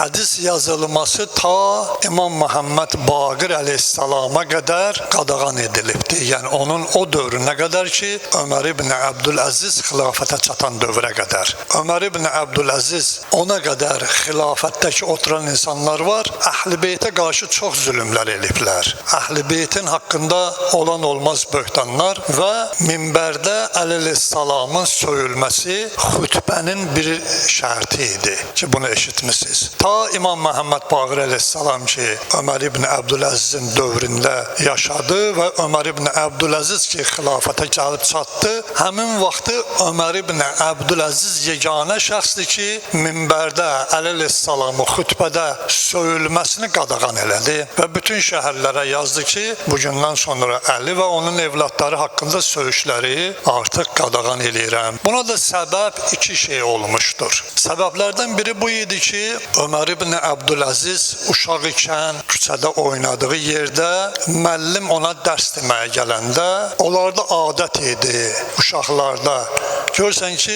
hədis yazılması ta İmam Muhammed Baqir əleyhissalama qədər qadağan edilibdir. Yəni onun o dövrünə qədər ki, Ömər ibn Abdüləziz xilafətə çatan dövrə qədər. Ömər ibn Abdüləziz ona qədər xilafətdəki oturan insanlar var, Əhl-i Beytə qarşı çox zülmlər ediblər. Əhl-i Beytin haqqında olan olmaz böhtanlar və minbərdə əleyhissalamın söyülməsi xutbənin bir şərti idi ki, bunu eşitmişsiniz. Ta İmam Muhammed Baqir əleyhissalam ki, Ömər ibn Abdüləzizin dövründə yaşadı və Ömər ibn Abdüləziz ki, xilafətə gəlib çatdı, həmin vaxtı Ömər ibn Abdüləziz yeganə şəxsdir ki, minbərdə əleyhissalamı xutbədə söyülməsini qadağan elədi və bütün şəhərlərə yazdı ki, bugündən sonra Əli və onun evlatları haqqında söyüşləri artıq qadağan eləyirəm. Buna da səbəb iki şey olmuşdur. Səbəblərdən biri bu idi ki, Ömər ibn Abdüləziz uşaq ikən küçədə oynadığı yerdə müəllim ona dərs deməyə gələndə onlarda adət idi uşaqlarda. Görsən ki,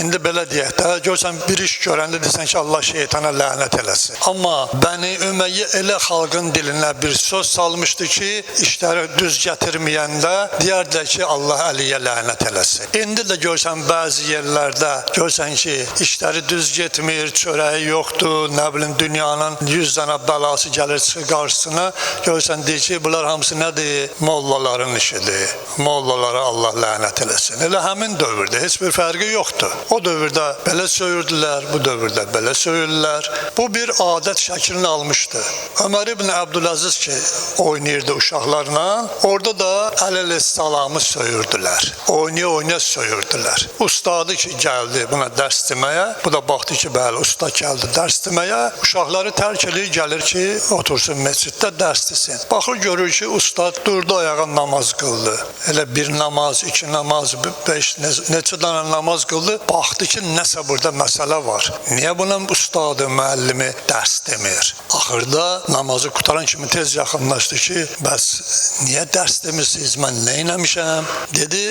indi belə deyək də, görsən bir iş görəndə desən ki, Allah şeytana lənət eləsin. Amma Bəni Ümeyyə elə xalqın dilinə bir söz salmışdı ki, işləri düz gətirməyəndə deyərlər ki, Allah Əliyə lənət eləsin. İndi də görsən bəzi yerlərdə, görsən ki, işləri düz getmir, çörəyi yoxdur, nə bilim dünyanın 100 dənə bəlası gəlir çıxır qarşısına, görsən deyir ki, bunlar hamısı nədir? Mollaların işidir. Mollalara Allah lənət eləsin. Elə həmin dövrdə heç bir fərqi yoxdur. O dövrdə belə söyürdülər, bu dövrdə belə söyürlər. Bu bir adət şəklini almışdı. Ömər ibn Abdüləziz ki, oynayırdı uşaqlarla, orada da əleyhissalamı söyürdülər. Oynaya-oynaya söyürdülər. Ustadı ki, gəldi buna dərs deməyə, bu da baxdı ki, bəli, usta gəldi dərs deməyə, uşaqları tərk edir, gəlir ki, otursun məsciddə dərs desin. Baxır, görür ki, ustad durdu ayağa namaz qıldı. Elə bir namaz, iki namaz, 5, neçə dənə namaz qıldı. Baxdı ki, nəsə burada məsələ var. Niyə buna ustadı, müəllimi dərs demir? Axırda namazı qutaran kimi tez yaxınlaşdı ki, bəs niyə dərs demirsiniz, mən nə eləmişəm? Dedi,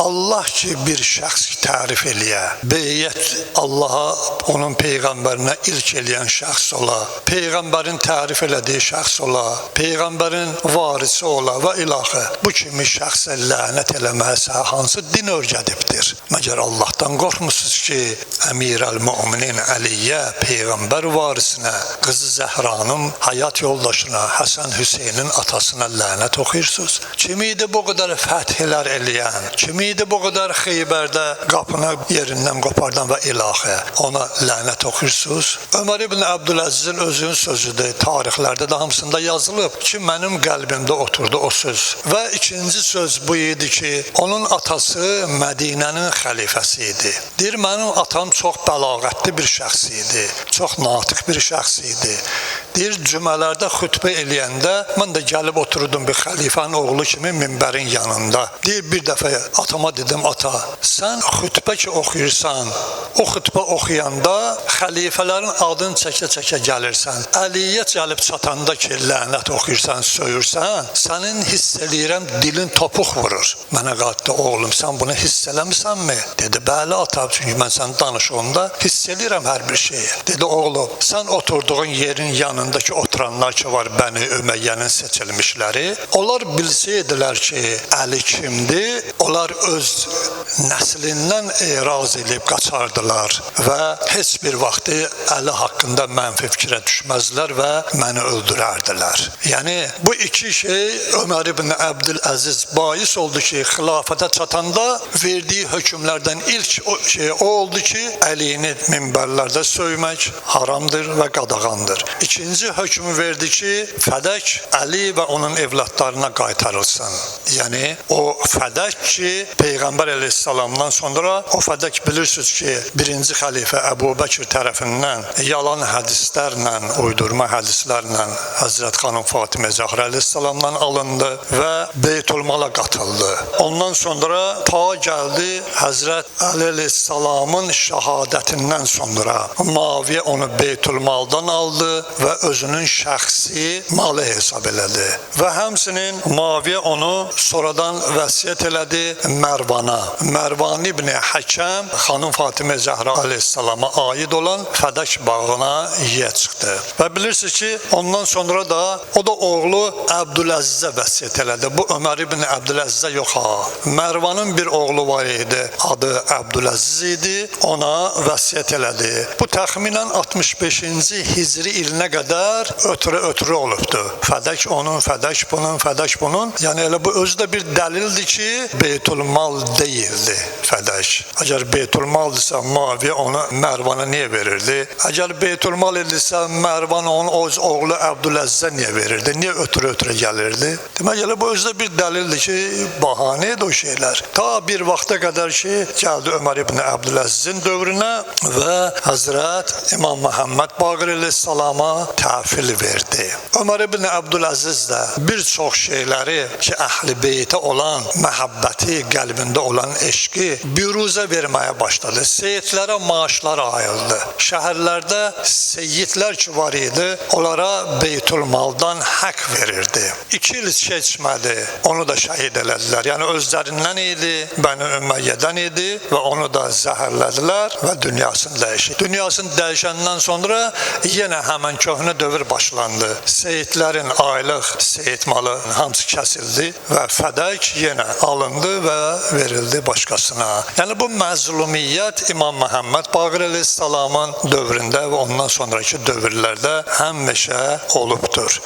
Allah ki, bir şəxs tərif eləyə, beyyət Allaha, onun Peyğəmbərinə ilk eləyən şəxs ola, Peyğəmbərin tərif elədiyi şəxs ola, Peyğəmbərin varisi ola və ilaxı. Bu kimi şəxsə lənət eləməsə hansı din öyrədibdir? Məgər Allahdan qorxmusunuz ki, Əmirəl-Müminin Əliyyə, Peyğəmbər varisinə, qızı Zəhranın həyat yoldaşına, Həsən Hüseynin atasına lənət oxuyursunuz? Kim idi bu qədər fəthlər eləyən? Kim idi bu qədər Xeybərdə qapını yerindən qopardan və ilaxı? Ona lənət oxuyursunuz? Ömər ibn Abdüləzizin özünün sözüdür, tarixlərdə də hamısında yazılıb ki, mənim qəlbimdə oturdu o söz. Və ikinci söz bu idi ki, onun atası Mədinənin xəlifəsi idi. Deyir, mənim atam çox bəlağətli bir şəxs idi, çox natiq bir şəxs idi. Deyir, cümələrdə xütbə eləyəndə mən də gəlib oturdum bir xəlifənin oğlu kimi minbərin yanında. Deyir, bir dəfə atama dedim, ata, sən xütbə ki oxuyursan, o xütbə oxuyanda xəlifələrin adını çəkə-çəkə gəlirsən. Əliyyə gəlib çatanda ki, lənət oxuyursan, söyürsən, sənin hiss eləyirəm, dilin topuq vurur. Mənə qaldı, oğlum, sən bunu hiss eləmisənmi? Dedi, bəli ata, çünki mən sən danışığında hiss eləyirəm hər bir şeyi. Dedi, oğlum, sən oturduğun yerin yanındakı oturanlar ki var, Bəni Üməyyənin seçilmişləri, onlar bilsəydilər ki, Əli kimdir, onlar öz nəslindən eraz edib qaçardılar və heç bir vaxtı Əli haqqında mənfi fikrə düşməzlər və məni öldürərdilər. Yəni, bu iki şey Ömər ibn Abdüləziz bais oldu ki, xilafətə çatanda verdiyi hökmlərdən ilk şey o oldu ki, Əlini minbərlərdə söymək haramdır və qadağandır. İkinci hökmü verdi ki, fədək Əli və onun evlatlarına qaytarılsın. Yəni, o fədək ki, Peyğəmbər əleyhissalamdan sonra o fədək bilirsiniz ki, birinci xəlifə Əbu Bəkir tərəfindən yalan hədislərlə, uydurma hədislərlə Həzrət xanım Fatimə Zəhra əleyhissalamdan alındı və Beytülmala qatıldı. Ondan sonra ta gəldi Həzrət Əli əleyhissalamın şəhadətindən sonra Muaviyə onu Beytülmaldan aldı və özünün şəxsi malı hesab elədi. Və həmsinin Muaviyə onu sonradan vəsiyyət elədi Mərvana. Mervan ibn Hakem xanım Fatimə Zəhra əleyhissalama aid olan Fədək bağına yiyə çıxdı. Və bilirsiniz ki, ondan sonra da o da oğlu Əbdüləzizə vəsiyyət elədi. Bu Ömər ibn Əbdüləzizə yox ha. Mervanın bir oğlu var idi. Adı Əbdüləziz idi. Ona vəsiyyət elədi. Bu təxminən 65-ci Hicri ilinə qədər ötürü olubdu. Fədək onun, Fədək bunun, Fədək bunun. Yəni elə bu özü də bir dəlildir ki, Beytülmal deyildi Fədək. Əgər Beytülmaldırsa Muaviyə onu Mervana niyə verirdi? Əgər Beytülmal idisə Mervan onun oğlu Əbdüləzizə niyə verirdi? Niyə ötürü gəlirdi? Demək elə bu özü də bir dəlildir ki, bahanə idi o şeylər. Ta bir vaxta qədər ki, gəldi Ömər ibn Əbdüləzizin dövrünə və Həzrət İmam Məhəmməd Baqir əleyhissalama təhvil verdi. Ömər ibn Əbdüləziz də bir çox şeyləri ki, Əhl-i Beytə olan məhəbbəti, qəlbində olan eşqi büruzə verməyə başladı. Seyyidlərə maaşlar ayıldı. Şəhərlərdə seyyidlər ki var idi, onlara Beytülmaldan haqq verirdi. 2 il keçmədi, onu da şəhid elədilər. Yəni özlərindən idi, Bəni Üməyyədən idi və onu da zəhərlədilər və dünyasını dəyişdi. Dünyasını dəyişəndən sonra yenə həmən köhnə dövr başlandı. Seyyidlərin aylıq seyyid malı hamısı kəsildi və Fədək yenə alındı və verildi başqasına. Yəni bu məzlumiyyət İmam Məhəmməd Baqir əleyhissalamın dövründə və ondan sonraki dövrlərdə həmişə olubdur.